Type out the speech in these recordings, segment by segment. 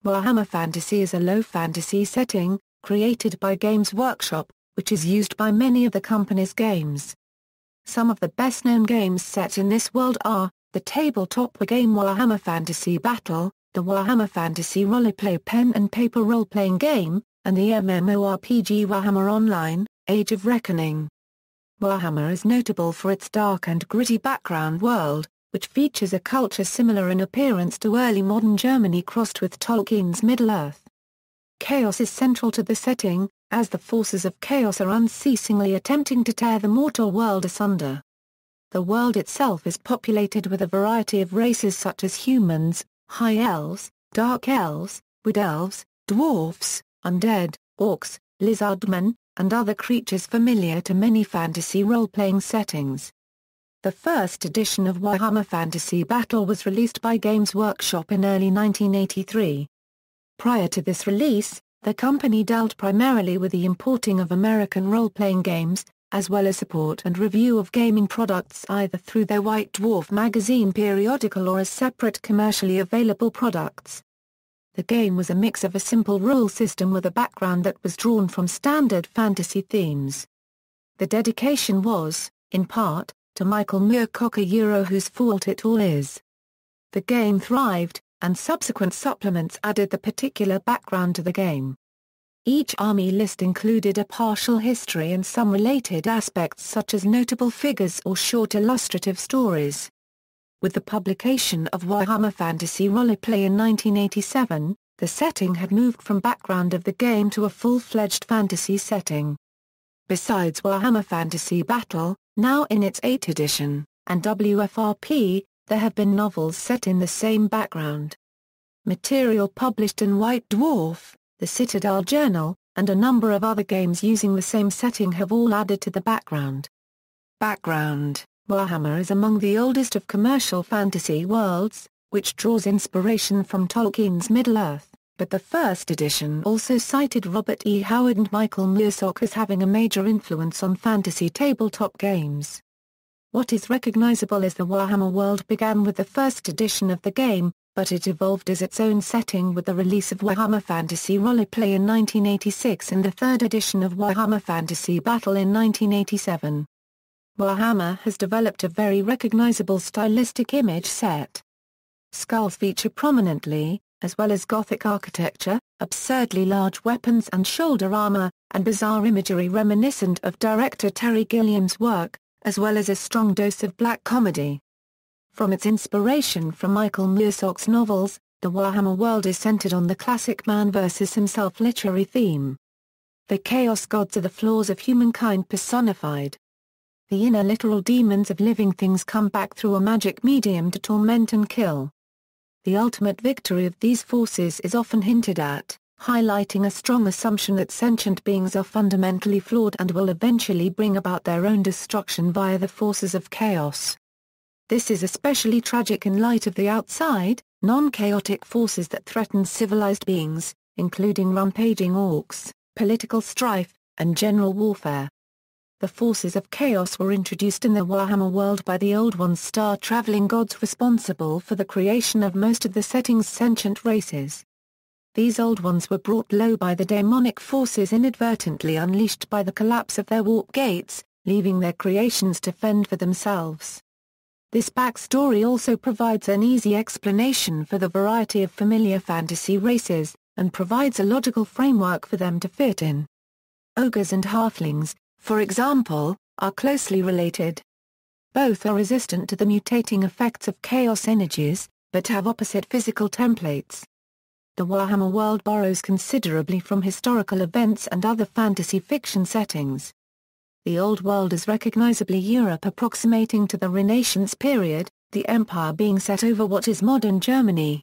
Warhammer Fantasy is a low fantasy setting, created by Games Workshop, which is used by many of the company's games. Some of the best-known games set in this world are the tabletop wargame Warhammer Fantasy Battle, the Warhammer Fantasy Roleplay pen and paper role-playing game, and the MMORPG Warhammer Online, Age of Reckoning. Warhammer is notable for its dark and gritty background world, which features a culture similar in appearance to early modern Germany crossed with Tolkien's Middle-earth. Chaos is central to the setting, as the forces of chaos are unceasingly attempting to tear the mortal world asunder. The world itself is populated with a variety of races such as humans, high elves, dark elves, wood elves, dwarfs, undead, orcs, lizardmen, and other creatures familiar to many fantasy role-playing settings. The first edition of Warhammer Fantasy Battle was released by Games Workshop in early 1983. Prior to this release, the company dealt primarily with the importing of American role-playing games, as well as support and review of gaming products either through their White Dwarf magazine periodical or as separate commercially available products. The game was a mix of a simple rule system with a background that was drawn from standard fantasy themes. The dedication was, in part, to Michael Moorcock, whose fault it all is. The game thrived, and subsequent supplements added the particular background to the game. Each army list included a partial history and some related aspects such as notable figures or short illustrative stories. With the publication of Warhammer Fantasy Roleplay in 1987, the setting had moved from background of the game to a full-fledged fantasy setting. Besides Warhammer Fantasy Battle, now in its 8th edition, and WFRP, there have been novels set in the same background. Material published in White Dwarf, the Citadel Journal, and a number of other games using the same setting have all added to the background. Background: Warhammer is among the oldest of commercial fantasy worlds, which draws inspiration from Tolkien's Middle-earth, but the first edition also cited Robert E. Howard and Michael Moorcock as having a major influence on fantasy tabletop games. What is recognizable is the Warhammer World began with the first edition of the game, but it evolved as its own setting with the release of Warhammer Fantasy Roleplay in 1986 and the third edition of Warhammer Fantasy Battle in 1987. Warhammer has developed a very recognizable stylistic image set. Skulls feature prominently, as well as Gothic architecture, absurdly large weapons and shoulder armor, and bizarre imagery reminiscent of director Terry Gilliam's work, as well as a strong dose of black comedy. From its inspiration from Michael Moorcock's novels, the Warhammer world is centered on the classic man versus himself literary theme. The Chaos Gods are the flaws of humankind personified. The inner literal demons of living things come back through a magic medium to torment and kill. The ultimate victory of these forces is often hinted at, highlighting a strong assumption that sentient beings are fundamentally flawed and will eventually bring about their own destruction via the forces of chaos. This is especially tragic in light of the outside, non-chaotic forces that threaten civilized beings, including rampaging orcs, political strife, and general warfare. The forces of chaos were introduced in the Warhammer world by the Old Ones, star-traveling gods responsible for the creation of most of the setting's sentient races. These Old Ones were brought low by the demonic forces inadvertently unleashed by the collapse of their warp gates, leaving their creations to fend for themselves. This backstory also provides an easy explanation for the variety of familiar fantasy races, and provides a logical framework for them to fit in. Ogres and halflings, for example, are closely related. Both are resistant to the mutating effects of chaos energies, but have opposite physical templates. The Warhammer world borrows considerably from historical events and other fantasy fiction settings. The Old World is recognizably Europe approximating to the Renaissance period, the empire being set over what is modern Germany.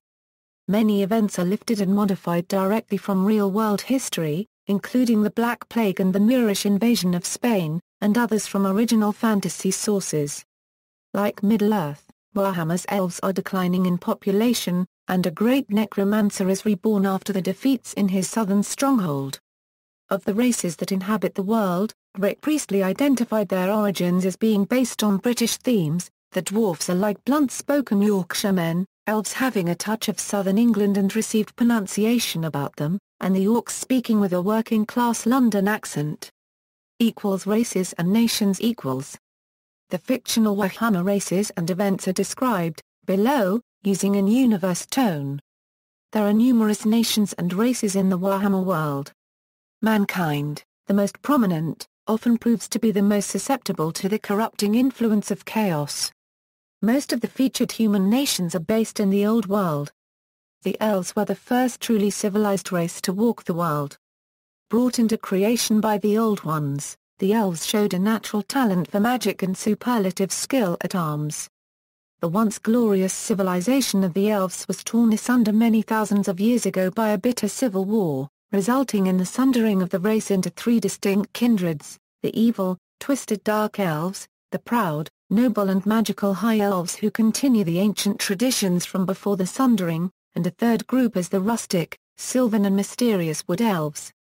Many events are lifted and modified directly from real-world history, including the Black Plague and the Moorish invasion of Spain, and others from original fantasy sources. Like Middle-earth, Warhammer's elves are declining in population, and a great necromancer is reborn after the defeats in his southern stronghold. Of the races that inhabit the world, Rick Priestley identified their origins as being based on British themes. The dwarfs are like blunt-spoken Yorkshiremen, Elves having a touch of southern England and received pronunciation about them, and the orcs speaking with a working-class London accent. Races and nations equals. The fictional Warhammer races and events are described, below, using an universe tone. There are numerous nations and races in the Warhammer world. Mankind, the most prominent, often proves to be the most susceptible to the corrupting influence of chaos. Most of the featured human nations are based in the Old World. The Elves were the first truly civilized race to walk the world. Brought into creation by the Old Ones, the Elves showed a natural talent for magic and superlative skill at arms. The once glorious civilization of the Elves was torn asunder many thousands of years ago by a bitter civil war, resulting in the sundering of the race into three distinct kindreds: the evil, twisted Dark Elves, the proud, noble and magical High Elves who continue the ancient traditions from before the sundering, and a third group as the rustic, sylvan and mysterious Wood Elves.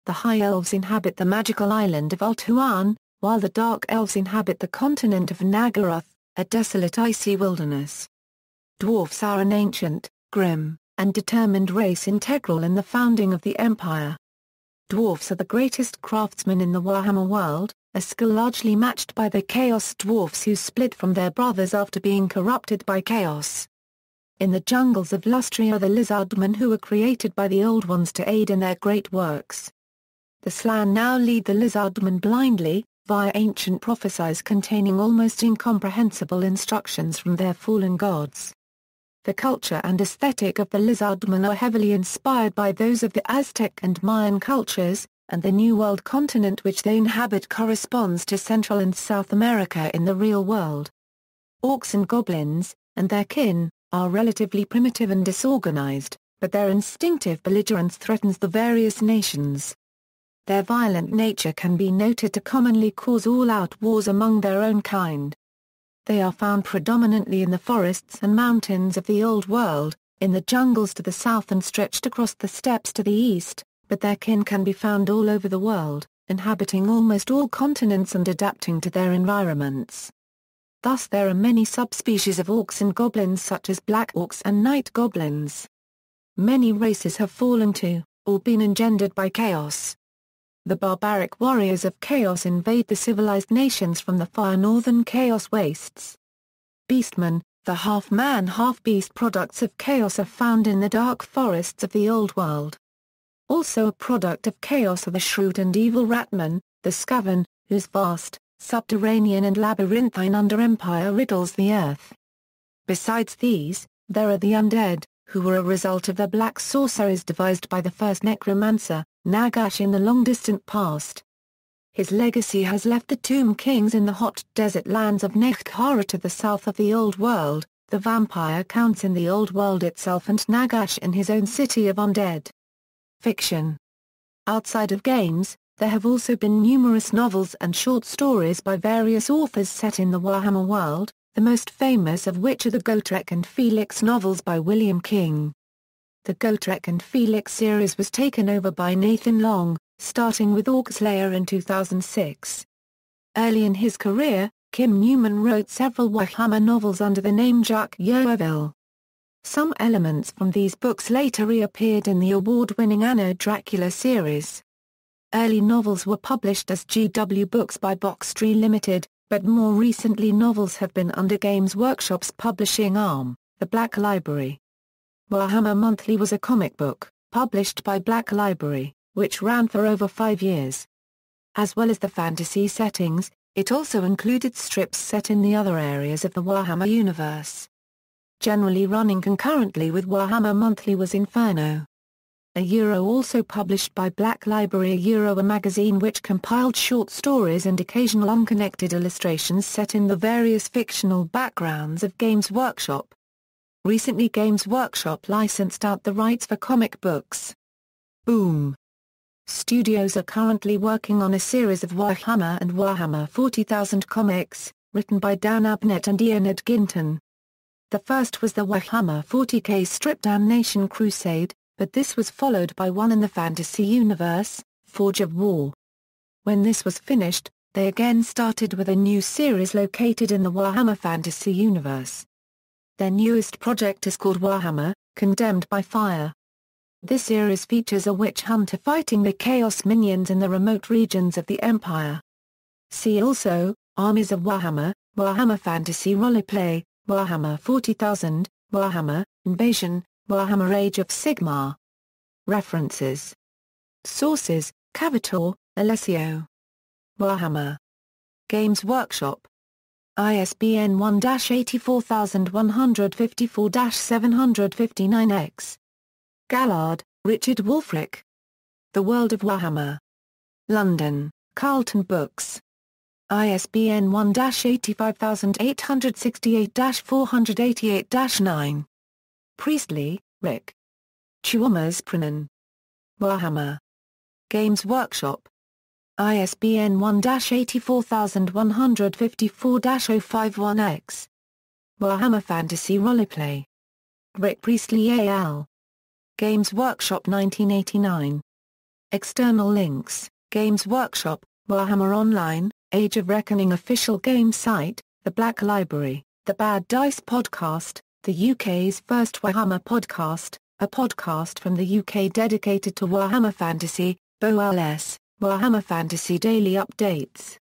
The High Elves inhabit the magical island of Ultuan, while the Dark Elves inhabit the continent of Nagaroth, a desolate icy wilderness. Dwarfs are an ancient, grim, and determined race integral in the founding of the Empire. Dwarfs are the greatest craftsmen in the Warhammer world, a skill largely matched by the Chaos Dwarfs who split from their brothers after being corrupted by chaos. In the jungles of Lustria are the lizardmen who were created by the Old Ones to aid in their great works. The Slann now lead the lizardmen blindly, via ancient prophecies containing almost incomprehensible instructions from their fallen gods. The culture and aesthetic of the lizardmen are heavily inspired by those of the Aztec and Mayan cultures, and the New World continent which they inhabit corresponds to Central and South America in the real world. Orcs and goblins, and their kin, are relatively primitive and disorganized, but their instinctive belligerence threatens the various nations. Their violent nature can be noted to commonly cause all-out wars among their own kind. They are found predominantly in the forests and mountains of the Old World, in the jungles to the south and stretched across the steppes to the east, but their kin can be found all over the world, inhabiting almost all continents and adapting to their environments. Thus there are many subspecies of orcs and goblins such as black orcs and night goblins. Many races have fallen to, or been engendered by chaos. The barbaric warriors of chaos invade the civilized nations from the far northern chaos wastes. Beastmen, the half-man half-beast products of chaos are found in the dark forests of the Old World. Also a product of chaos are the shrewd and evil ratmen, the Skaven, whose vast, subterranean and labyrinthine under-empire riddles the earth. Besides these, there are the Undead, who were a result of the black sorceries devised by the first necromancer, Nagash in the long-distant past. His legacy has left the Tomb Kings in the hot desert lands of Nekhara to the south of the Old World, the vampire counts in the Old World itself and Nagash in his own city of Undead. Fiction. Outside of games, there have also been numerous novels and short stories by various authors set in the Warhammer world, the most famous of which are the Gotrek and Felix novels by William King. The Gotrek and Felix series was taken over by Nathan Long, starting with Orcslayer in 2006. Early in his career, Kim Newman wrote several Warhammer novels under the name Jacques Yeovil. Some elements from these books later reappeared in the award-winning Anno Dracula series. Early novels were published as GW Books by Boxtree Limited, but more recently novels have been under Games Workshop's publishing arm, the Black Library. Warhammer Monthly was a comic book, published by Black Library, which ran for over 5 years. As well as the fantasy settings, it also included strips set in the other areas of the Warhammer universe. Generally running concurrently with Warhammer Monthly was Inferno. Also published by Black Library, a magazine which compiled short stories and occasional unconnected illustrations set in the various fictional backgrounds of Games Workshop. Recently Games Workshop licensed out the rights for comic books. Boom! Studios are currently working on a series of Warhammer and Warhammer 40,000 comics, written by Dan Abnett and Ian Ginton. The first was the Warhammer 40k strip Damnation Crusade, but this was followed by one in the fantasy universe, Forge of War. When this was finished, they again started with a new series located in the Warhammer Fantasy universe. Their newest project is called Warhammer, Condemned by Fire. This series features a witch hunter fighting the Chaos Minions in the remote regions of the Empire. See also, Armies of Warhammer, Warhammer Fantasy Roleplay, Warhammer 40,000, Warhammer, Invasion, Warhammer Age of Sigmar. References. Sources, Cavator, Alessio. Warhammer Games Workshop. ISBN 1-84154-759-X. Gallard, Richard Wulfric. The World of Warhammer. London, Carlton Books. ISBN 1-85868-488-9. Priestley, Rick. Tuomas Pranan. Warhammer Games Workshop. ISBN 1-84154-051-X. Warhammer Fantasy Roleplay. Rick Priestley A.L. Games Workshop 1989. External links, Games Workshop, Warhammer Online, Age of Reckoning official game site, The Black Library, The Bad Dice Podcast, the UK's first Warhammer podcast, a podcast from the UK dedicated to Warhammer Fantasy, BOLS, Warhammer Fantasy Daily Updates.